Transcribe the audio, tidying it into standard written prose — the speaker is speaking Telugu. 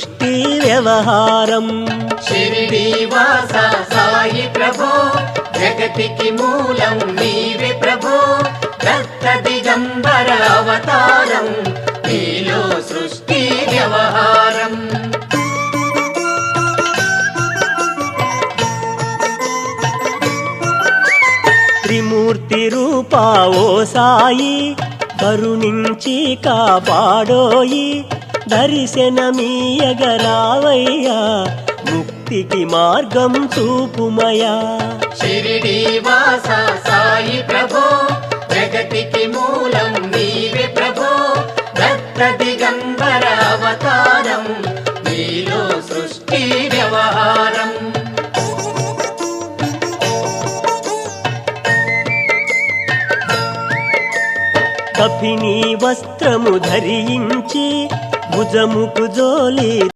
సృష్టి వ్యవహారం షిరిడి వాస సాయి ప్రభో జగతికి మూలం నీవే ప్రభో దత్త దిగంబర అవతారం నీలో సృష్టి వ్యవహారం త్రిమూర్తి రూపా ఓ సాయి కరుణించి కాపాడోయి దర్శనమీయగరావయ్యా ముక్తికి మార్గం చూపుమయా షిరిడి వాస సాయి ప్రభో జగతికి మూలం నీవే ప్రభో దత్త దిగంబర అవతారం నీలో సృష్టి వ్యవహారం కఫినీ వస్త్రము ధరించి భుజముకు జోలి